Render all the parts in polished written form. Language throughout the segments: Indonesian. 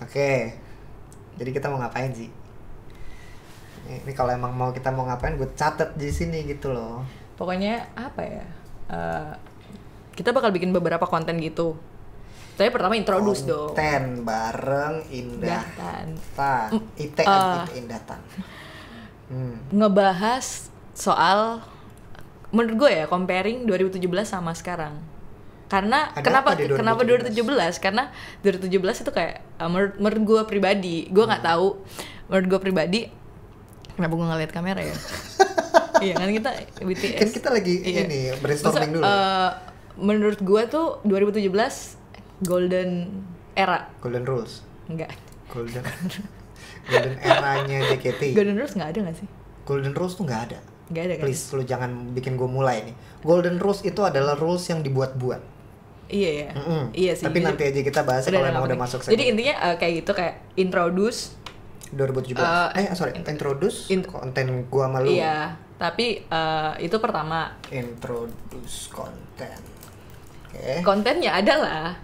Oke. Jadi kita mau ngapain sih? Ini kalau emang kita mau ngapain, gue catet di sini gitu loh. Pokoknya apa ya? Kita bakal bikin beberapa konten gitu. Tapi pertama introduce dong. Konten bareng Indah Tan. Indah Tan. Ngebahas soal, menurut gue ya, comparing 2017 sama sekarang. Karena kenapa 2017? Karena 2017 itu kayak menurut gue pribadi, gue nggak tahu. Menurut gue pribadi, kenapa gue ngeliat kamera ya? Iya kan kita BTS. Kan kita lagi ini brainstorming dulu. Menurut gue tuh 2017 golden era. Golden Rules. Enggak. Golden eranya JKT. Golden Rules nggak ada nggak sih? Golden Rules tuh nggak ada. Nggak ada kan? Please, lu jangan bikin gue mulai nih. Golden Rules itu adalah rules yang dibuat-buat. Iya ya. Iya sih. Tapi nanti aja kita bahas kalau emang udah masuk. Jadi intinya kayak gitu, kayak introduce 2017. Introduce konten gua sama lu. Iya, tapi itu pertama. Introduce konten. Oke. Kontennya adalah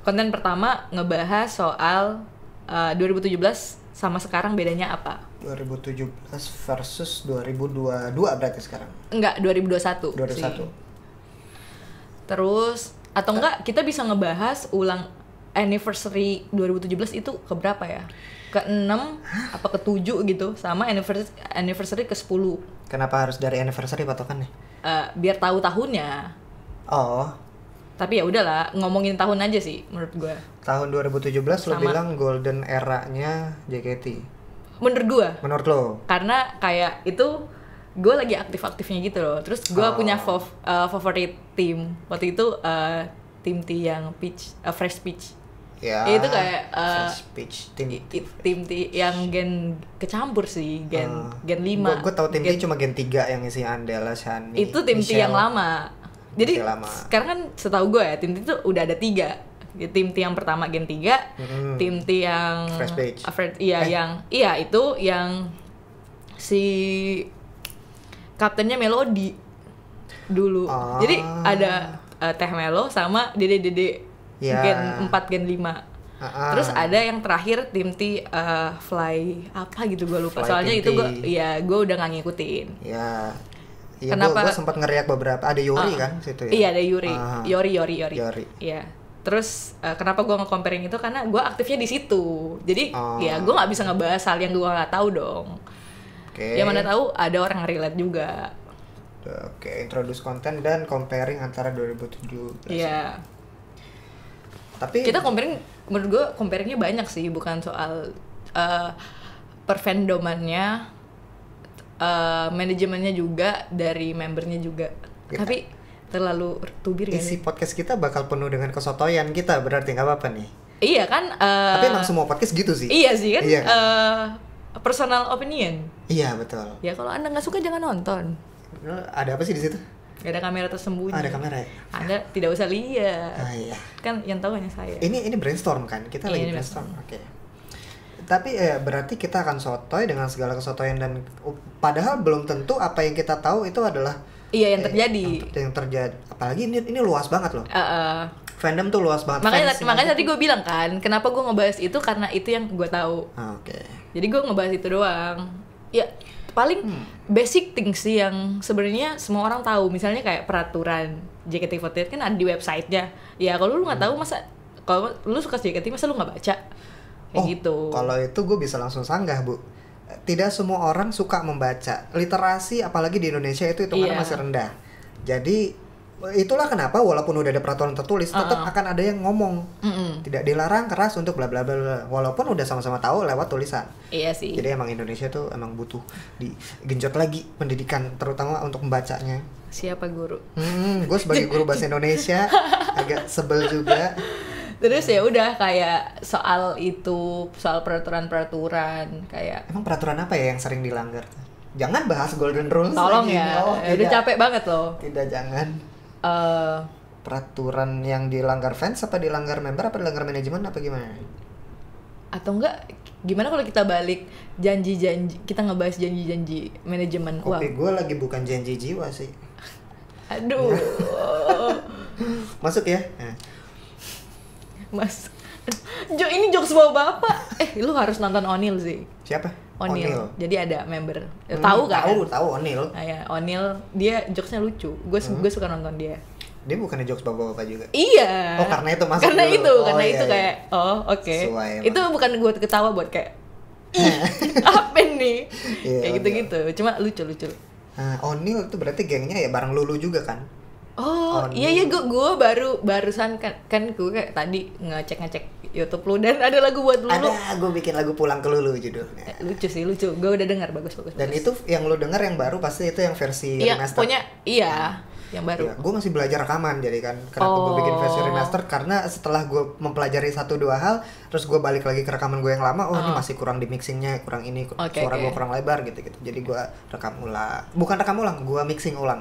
konten pertama ngebahas soal 2017 sama sekarang bedanya apa? 2017 versus 2022 berarti sekarang. Enggak, 2021. 2021. Sih. Terus atau enggak kita bisa ngebahas ulang anniversary 2017 itu ke berapa ya? Ke-6 apa ke-7 gitu, sama anniversary ke-10. Kenapa harus dari anniversary patokannya? Biar tahu tahunnya. Oh. Tapi ya udahlah, ngomongin tahun aja sih menurut gue. Tahun 2017 lo bilang golden eranya JKT. Menurut lo? Karena kayak itu gue lagi aktif-aktifnya gitu loh. Terus gue punya favorit tim. Waktu itu tim T yang Fresh Peach. Ya. Itu kayak Fresh Peach tim T yang gen kecampur sih, gen 5. Gue tau tim T cuma gen 3 yang isi Andela, Shani. Itu tim T yang lama. Jadi sekarang kan setahu gue ya, tim T itu udah ada 3. Tim T yang pertama gen 3, tim T yang Fresh Peach. Itu yang si kaptennya Melody dulu. Jadi ada Teh Melo sama Dede gen 4 gen 5. Terus ada yang terakhir tim T Fly apa gitu, gue lupa. Soalnya itu gue udah nggak ngikutin. Ya. Iya, gue sempat ngeriak beberapa. Ada Yori kan situ ya? Iya, ada Yori. Yori. Iya. Terus kenapa gue nge-comparing itu, karena gue aktifnya di situ. Jadi ya gue nggak bisa ngebahas hal yang gue nggak tahu dong. Yang mana tahu ada orang relate juga. Oke, introduce konten dan comparing antara 2017. Iya. Tapi kita comparing, menurut gue comparingnya banyak sih, bukan soal perfandomannya, manajemennya juga, dari membernya juga. Tapi terlalu tubir kan? Isi podcast kita bakal penuh dengan kesotoyan kita, berarti nggak apa-apa nih. Iya kan? Tapi emang semua podcast gitu sih. Iya sih kan? Iya kan? Personal opinion. Iya betul. Ya kalau Anda nggak suka jangan nonton. Ada apa sih di situ? Gak ada kamera tersembunyi. Ada kamera ya? Anda tidak usah lihat. Iya. Kan yang tahu hanya saya. Ini brainstorm kan? Kita lagi brainstorm. Oke. Tapi berarti kita akan sotoy dengan segala kesotoyan, dan padahal belum tentu apa yang kita tahu itu adalah yang terjadi. Yang terjadi. Apalagi ini luas banget loh. Fandom tuh luas banget. Makanya tadi gue bilang kan, kenapa gue ngebahas itu, karena itu yang gue tahu. Oke. Jadi gue ngebahas itu doang. Ya paling basic things sih yang sebenarnya semua orang tahu. Misalnya kayak peraturan JKT48 kan ada di websitenya. Ya kalau lu nggak tahu, masa kalau lu suka JKT masa lu nggak baca? Kayak gitu. Kalau itu gue bisa langsung sanggah, Bu. Tidak semua orang suka membaca. Literasi apalagi di Indonesia itu hitungannya masih rendah. Jadi itulah kenapa walaupun udah ada peraturan tertulis, tetap akan ada yang ngomong. Tidak dilarang keras untuk bla bla bla, walaupun udah sama-sama tahu lewat tulisan. Iya sih. Jadi emang Indonesia tuh emang butuh digenjot lagi pendidikan, terutama untuk membacanya. Siapa guru? Gue sebagai guru bahasa Indonesia agak sebel juga. Terus ya udah, kayak soal peraturan kayak. Emang peraturan apa ya yang sering dilanggar? Jangan bahas Golden Rules. Tolong lagi. ya. Udah capek banget loh. Tidak, jangan. Peraturan yang dilanggar fans apa dilanggar member apa dilanggar manajemen apa gimana? Atau enggak, gimana kalau kita balik janji-janji, kita ngebahas janji-janji manajemen uang. Kopi gue lagi bukan janji jiwa sih. Aduh. Masuk ya? Mas, Jo, ini jokes bawa bapak. Lu harus nonton O'Neal sih. Siapa? O'Neal. Jadi ada member. Tahu kan? Tahu O'Neal. Nah, ya, O'Neal dia jokesnya lucu. Gue suka nonton dia. Dia bukannya jokes bapak-bapak juga? Iya. Oh, karena itu masuk karena dulu. Itu, oh, karena iya, itu iya. kayak oke. Itu bukan gue ketawa buat kayak apa nih? Iya, kayak gitu-gitu. Cuma lucu. O'Neal itu berarti gengnya ya bareng Lulu juga kan? Oh, iya gue barusan kan gue kayak tadi ngecek YouTube lu dan ada lagu buat Lulu. Ada, gue bikin lagu Pulang ke Lulu judulnya. Lucu. Gue udah dengar bagus. Dan itu yang lu denger yang baru pasti itu yang versi remaster. Pokoknya yang baru. Iya, gue masih belajar rekaman jadi kan kenapa gue bikin versi remaster karena setelah gue mempelajari 1-2 hal terus gue balik lagi ke rekaman gue yang lama ini masih kurang di mixingnya, kurang ini suara gue kurang lebar gitu jadi gue bukan rekam ulang, gue mixing ulang.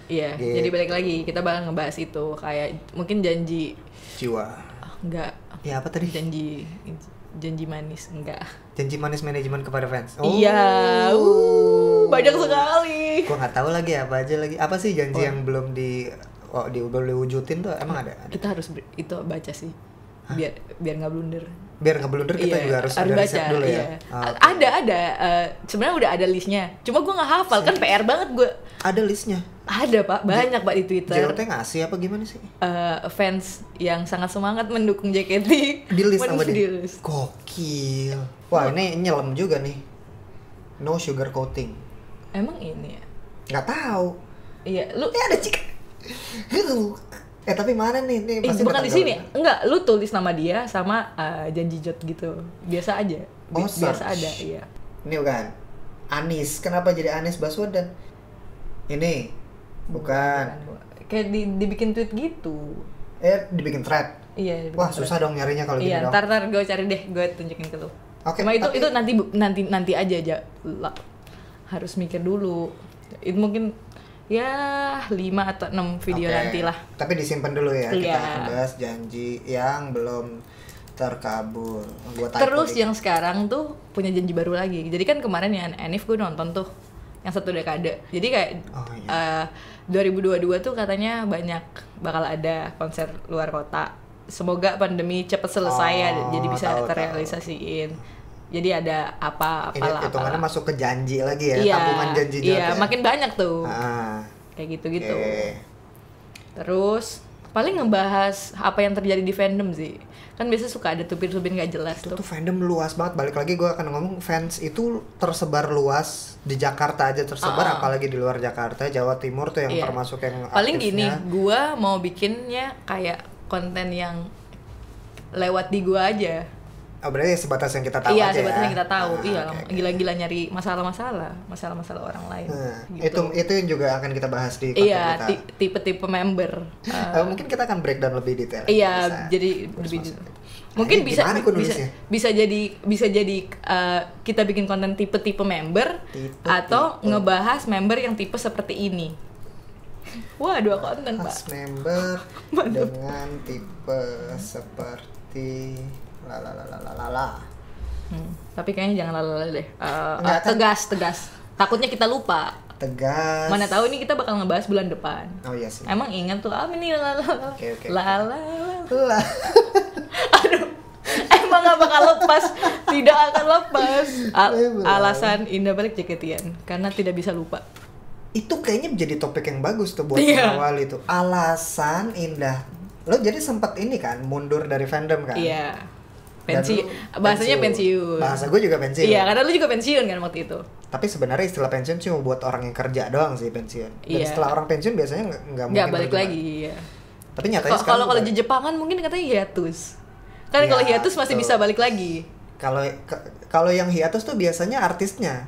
Iya, gitu. Jadi balik lagi kita bakal ngebahas itu kayak mungkin janji jiwa. Enggak. Ya apa tadi? Janji manis enggak. Janji manis manajemen kepada fans. Iya. Banyak sekali. Gua nggak tahu lagi apa aja lagi. Apa sih janji yang belum diwujudin tuh emang ada? Kita harus itu baca sih. Biar nggak blunder. Biar nggak blunder kita juga harus baca dulu ya. Ada. Sebenarnya udah ada listnya. Cuma gue nggak hafal kan PR banget gue. Ada listnya. Ada Pak, banyak Pak di Twitter. JOT ngasih apa gimana sih? Fans yang sangat semangat mendukung JKT di list sama dia. Gokil. Wah ini nyelam juga nih. No sugar coating. Emang ini ya? Nggak tahu. Iya, lu ada cik. Tapi mana nih pasti bukan di sini. Enggak, lu tulis nama dia sama janji jot gitu. Biasa aja. Biasa ada, iya. Ini bukan. Anies. Kenapa jadi Anies Baswedan? Ini bukan. Kayak dibikin tweet gitu. Dibikin thread. Iya. Wah, susah dong nyarinya kalau gitu. Iya, dong. ntar gue cari deh, gue tunjukin ke lu. Oke. Cuma itu nanti aja harus mikir dulu. Itu mungkin ya 5 atau 6 video nanti lah. Tapi disimpan dulu ya. Iya. Kita akan bahas janji yang belum terkabul. Terus yang sekarang tuh punya janji baru lagi. Jadi kan kemarin ya Enif gue nonton tuh yang 1 dekade. Jadi kayak 2022 tuh katanya bakal ada konser luar kota. Semoga pandemi cepat selesai jadi bisa terrealisasiin. Jadi ada apa-apa. Ini hitungannya masuk ke janji lagi ya, tabungan janji JOT. Iya, makin banyak tuh. Kayak gitu-gitu. Terus paling ngebahas apa yang terjadi di fandom sih. Kan biasa suka ada tupir-tupir nggak jelas itu tuh fandom luas banget. Balik lagi gue akan ngomong fans itu tersebar luas di Jakarta aja tersebar, apalagi di luar Jakarta, Jawa Timur tuh yang termasuk yang paling aktifnya. Gini, gue mau bikinnya kayak konten yang lewat di gue aja. Berarti sebatas yang kita tahu aja. Iya, sebatas yang kita tahu. Gila-gila nyari masalah orang lain. Gitu. Itu yang juga akan kita bahas di konten kita. Iya, tipe-tipe member. Mungkin kita akan breakdown lebih detail. Iya, jadi lebih mungkin bisa jadi kita bikin konten tipe-tipe member atau ngebahas member yang tipe seperti ini. Wah, 2 konten, Pak. Member dengan tipe seperti tapi kayaknya jangan lalala deh. Tegas. Takutnya kita lupa. Tegas. Mana tahu ini kita bakal ngebahas bulan depan. Oh iya sih. Emang ingat tuh ini lalala. Okay. Lalala. Aduh. Emang gak bakal lepas. Tidak akan lepas. Alasan Indah balik JKT-an karena tidak bisa lupa. Itu kayaknya menjadi topik yang bagus tuh buat awal itu. Alasan Indah. Lo jadi sempat ini kan mundur dari fandom kan? Iya. Bahasanya pensiun. Bahasa gue juga pensiun. Iya, karena lu juga pensiun kan waktu itu. Tapi sebenarnya istilah pensiun cuma buat orang yang kerja doang sih pensiun. Dan setelah orang pensiun biasanya nggak mungkin balik lagi. Iya. Tapi nyatanya kalau di Jepangan mungkin katanya hiatus. Kan kalau hiatus masih bisa balik lagi. Kalau yang hiatus tuh biasanya artisnya.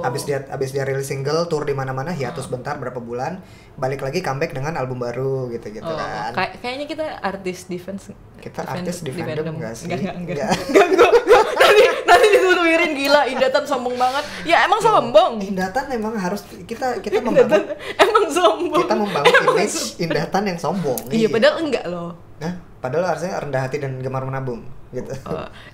Abis dia rilis single, tour di mana-mana, hiatus bentar berapa bulan, balik lagi comeback dengan album baru gitu kan. Kayaknya kita artis defense. Kita artis di fandom enggak sih? Enggak. Nanti dituduhin gila, Indatan sombong banget. Ya emang sombong. Indatan emang harus kita membangun. Emang sombong. Kita membangun image Indatan yang sombong. Iya, padahal enggak loh. Padahal harusnya rendah hati dan gemar menabung gitu.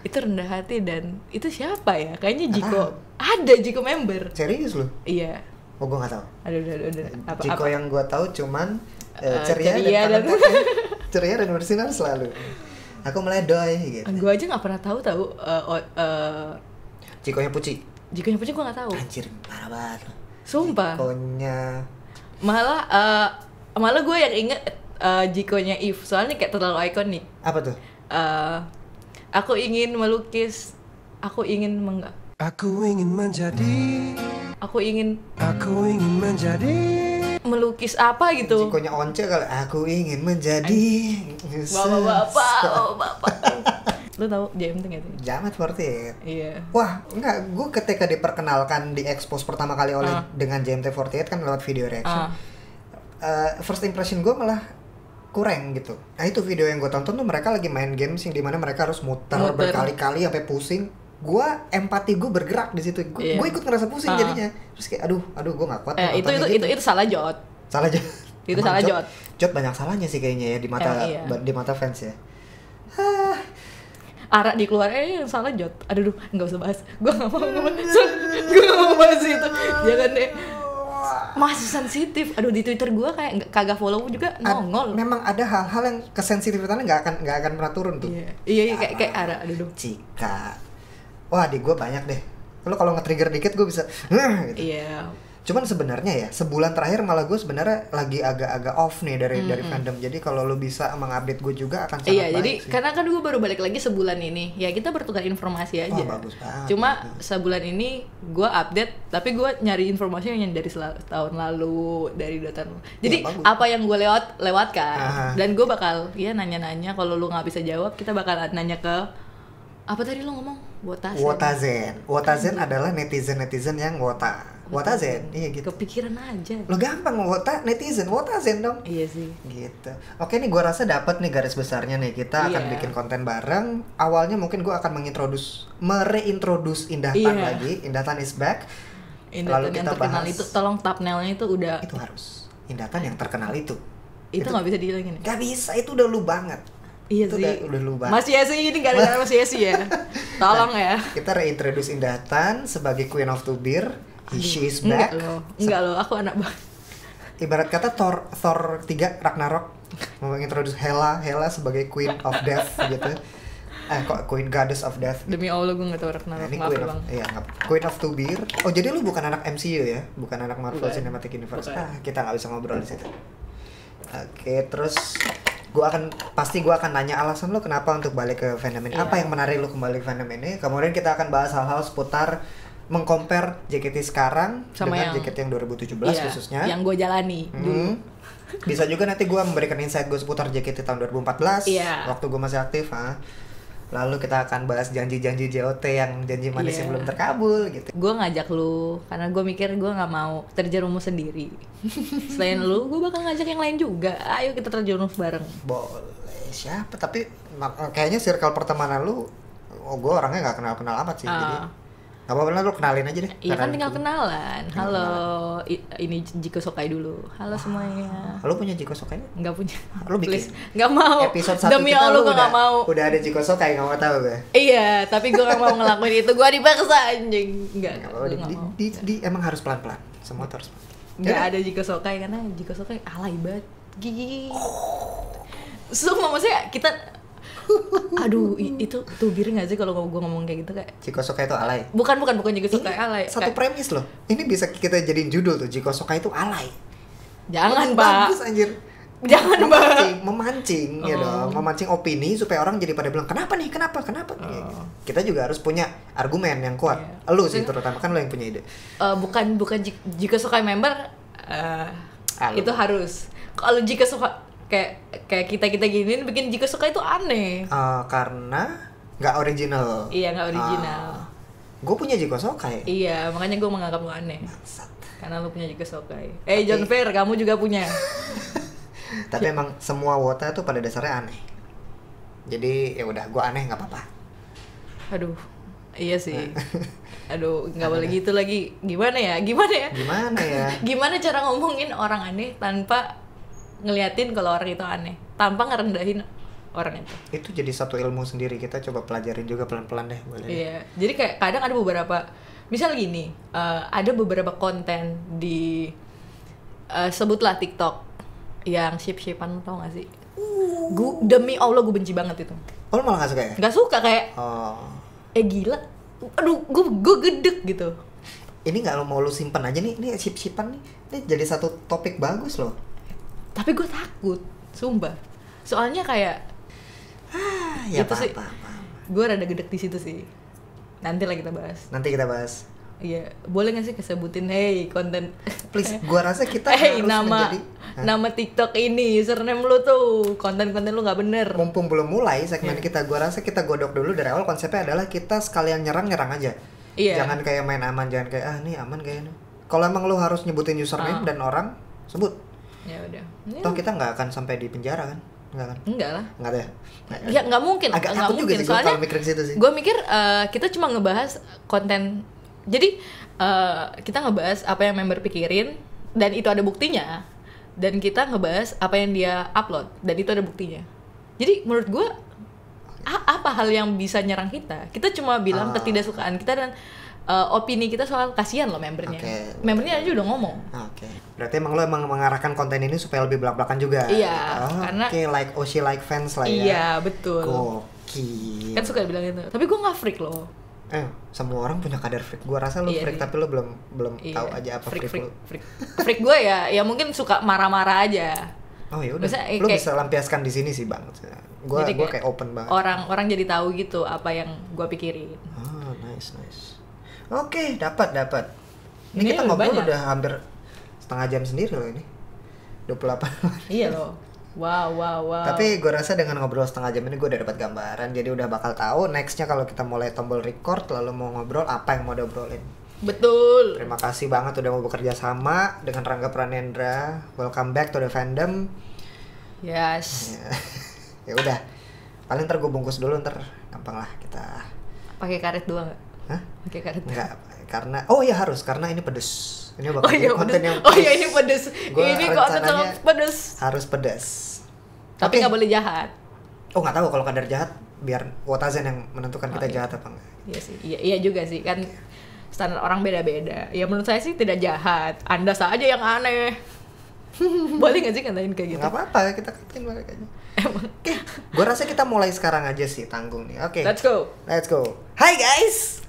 Itu rendah hati dan itu siapa ya? Kayaknya Jiko. Ada Jiko member. Serius lu? Iya. Oh, gue nggak tahu. Ada. Jiko yang gue tahu cuman ceria dan bersinar selalu. Aku meledoy gitu. Gue aja nggak pernah tahu Jikonya Puci. Jikonya Puci gue nggak tahu. Anjir, parah banget. Sumpah. Jikonya. Malah gue yang inget Jikonya Eve, soalnya kayak terlalu ikonik. Apa tuh? Aku ingin melukis. Aku ingin melukis apa gitu. Jikonya Once kali. Aku ingin menjadi bapak. Lu tahu JMT nggak tuh? Jamet seperti ya. Iya. Wah, enggak. Gue ketika diperkenalkan, diekspos pertama kali oleh dengan JMT48 kan lewat video reaction. First impression gue malah kurang gitu. Nah itu video yang gue tonton tuh mereka lagi main games yang dimana mereka harus muter berkali-kali sampai pusing. Gue empati gue bergerak di situ. Gue ikut ngerasa pusing jadinya. Terus kayak aduh gue nggak kuat. Itu salah Jot. Salah Jot. Itu salah Jot. Jot banyak salahnya sih kayaknya ya di mata fans ya. Ara dikeluarin yang salah Jot. Aduh, nggak usah bahas. Gue nggak mau bahas itu. Jangan deh. Masih sensitif. Aduh, di Twitter gue kayak kagak follow juga nongol. Memang ada hal-hal yang kesensitivitannya nggak akan pernah turun tuh. Iya kayak Ara. Aduh. Cika. Wah, di gue banyak deh. Lo kalau nge-trigger dikit gue bisa gitu. Iya. Cuman sebenarnya ya sebulan terakhir malah gue sebenarnya lagi agak off nih dari fandom. Jadi kalau lo bisa mengupdate gue juga akan sangat baik. Iya, jadi sih. karena kan gue baru balik lagi sebulan ini. Ya kita bertukar informasi aja. Bagus banget. Cuma sebulan ini gue update, tapi gue nyari informasi yang dari tahun lalu, dari 2 tahun. Jadi apa yang gue lewatkan dan gue bakal nanya-nanya. Kalau lo nggak bisa jawab, kita bakal nanya ke apa tadi lo ngomong? Wotazen adalah netizen yang Wotazen, iya gitu. Kepikiran aja. Lo gampang netizen, Wotazen dong. Iya sih. Gitu. Oke nih, gue rasa dapat nih garis besarnya nih. Kita akan bikin konten bareng. Awalnya mungkin gue akan mereintroduce Indahtan lagi. Indahtan is back. Lalu kita bahas. Itu, tolong thumbnailnya itu udah. Itu harus. Indahtan yang terkenal itu. Itu nggak bisa dihilangin. Gak bisa, itu udah lu banget. Iya itu sih. Udah lu banget. Mas Yesi ini gara-gara Mas Yesi ya. Tolong ya. Kita reintroduce Indahtan sebagai Queen of Tubir. She is back. Enggak loh, aku anak banget. Ibarat kata Thor 3 Ragnarok mau introduce Hela sebagai Queen of Death gitu. Kok Queen Goddess of Death. Demi Allah gue enggak tahu Ragnarok. Ini Queen of Tubir. Oh, jadi lu bukan anak MCU ya? Bukan anak Marvel Cinematic Universe. Kita enggak bisa ngobrol di situ. Oke, terus gue akan nanya alasan lo kenapa untuk balik ke fandom ini. Apa yang menarik lo kembali ke fandom ini? Kemudian kita akan bahas hal-hal seputar mengcompare JKT sekarang sama dengan JKT yang 2017 khususnya. Yang gue jalani dulu. Bisa juga nanti gue memberikan insight gue seputar JKT tahun 2014 waktu gue masih aktif. Lalu kita akan bahas janji-janji JOT yang janji manis yang belum terkabul gitu. Gue ngajak lu karena gue mikir gue nggak mau terjerumus sendiri. Selain lu, gue bakal ngajak yang lain juga. Ayo kita terjerumus bareng. Boleh. Siapa? Tapi kayaknya circle pertemanan lu, gue orangnya nggak kenal amat sih. Jadi gak apa-apa, lu kenalin aja deh. Iya kan tinggal kenalan. Halo, ini Jiko Sokai dulu. Halo semuanya. Lu punya Jiko Sokai? Enggak punya. Lu bikin? Gak mau. Episode 1 demi kita Allah gue gak mau. Udah ada Jiko Sokai, gak mau tahu gue. Iya, tapi gue gak mau ngelakuin itu. Gue dipaksa anjing. Enggak mau. Emang harus pelan-pelan. Semua harus pelan. Gak ada Jiko Sokai karena Jiko Sokai alay banget. Gigi. Semua maksudnya kita aduh, itu tubir nggak sih kalau gue ngomong kayak gitu kayak Jiko Sokai itu alay? Bukan Jiko Sokai alay. Satu premis loh. Ini bisa kita jadiin judul tuh, Jiko Sokai itu alay. Jangan, Pak. Bagus anjir. Jangan, Pak. Memancing ya dong, memancing opini supaya orang jadi pada bilang kenapa nih, kenapa. Kita juga harus punya argumen yang kuat. Lu sih terutama, kan lu yang punya ide. Bukan Jiko Sokai member itu harus. Kalau Jiko Sokai kayak kita giniin bikin Jiko Sokai itu aneh. Karena nggak original. Iya, nggak original. Gue punya Jiko Sokai. Iya, makanya gue menganggap lu aneh. Karena lu punya Jiko Sokai. John Fair, kamu juga punya. Tapi emang semua wota tuh pada dasarnya aneh. Jadi ya udah, gue aneh nggak apa-apa. Aduh, iya sih. Aduh, nggak boleh gitu lagi. Gimana ya? Gimana cara ngomongin orang aneh tanpa ngeliatin kalau orang itu aneh, tanpa ngerendahin orang itu. Itu jadi satu ilmu sendiri, kita coba pelajarin juga pelan-pelan deh, boleh. Iya, jadi kayak kadang ada beberapa, misal gini, ada beberapa konten di sebutlah TikTok yang ship-shipan, tau gak sih? Demi Allah gue benci banget itu. Oh, malah gak suka ya? Gak suka kayak gila, aduh gue gedek gitu. Ini gak mau lu simpen aja nih, ini sip-sipan nih. Ini jadi satu topik bagus loh. Tapi gue takut, sumpah. Soalnya kayak ya itu sih. Gue rada gedek di situ sih. Nanti kita bahas. Iya, boleh gak sih kesebutin konten? Please, gua rasa kita harus menjadi nama TikTok ini, username lu tuh, konten-konten lu nggak bener. Mumpung belum mulai segmen kita, gua rasa kita godok dulu dari awal. Konsepnya adalah kita sekalian nyerang aja. Iya. Jangan kayak main aman, jangan kayak nih aman kayaknya. Kalau emang lu harus nyebutin username dan orang, sebut. Ya udah. Toh kita nggak akan sampai di penjara kan? Enggak kan? Enggak lah. Enggak ya? Ya nggak mungkin. Agak nggak mungkin. Soalnya gue mikir kita cuma ngebahas konten. Jadi kita ngebahas apa yang member pikirin dan itu ada buktinya. Dan kita ngebahas apa yang dia upload dan itu ada buktinya. Jadi menurut gue apa hal yang bisa nyerang kita? Kita cuma bilang ketidaksukaan kita dan opini kita soal kasihan loh membernya. Membernya aja udah ngomong. Berarti emang lo mengarahkan konten ini supaya lebih belak-belakan juga. Iya. Karena like Oshi like fans lah ya. Iya betul. Gokil. Kan suka bilang gitu. Tapi gue nggak freak loh. Semua orang punya kadar freak. Gue rasa lo freak tapi lo belum tahu aja apa freak lo. Freak gue ya mungkin suka marah-marah aja. Oh ya udah. Lo bisa lampiaskan di sini sih bang. Gue kayak open banget. Orang jadi tahu gitu apa yang gue pikirin. Nice. Oke, dapat. Ini kita ngobrol udah hampir setengah jam sendiri loh ini. 28. Iya loh. Wow. Tapi gue rasa dengan ngobrol setengah jam ini gue udah dapat gambaran. Jadi udah bakal tahu nextnya kalau kita mulai tombol record lalu mau ngobrol apa yang mau diobrolin. Betul. Terima kasih banget udah mau bekerja sama dengan Rangga Pranendra. Welcome back to the fandom. Yes. Ya udah. Paling ntar gue bungkus dulu, ntar gampang lah kita. Pakai karet doang nggak? Hah? Pakai karet? Enggak, karena harus karena ini pedes. Ini bakal konten yang pedes. Ini pedes. Ini konten yang pedes. Harus pedes. Tapi nggak boleh jahat. Nggak tahu kalau kadar jahat biar Wotazen yang menentukan kita jahat apa enggak. Iya sih. Iya juga sih kan standar orang beda-beda. Ya menurut saya sih tidak jahat. Anda saja yang aneh. Boleh nggak sih katain kayak gitu? Nggak apa-apa, kita katain balik aja. Emang. Gue rasa kita mulai sekarang aja sih, tanggung nih. Oke. Let's go. Hai guys.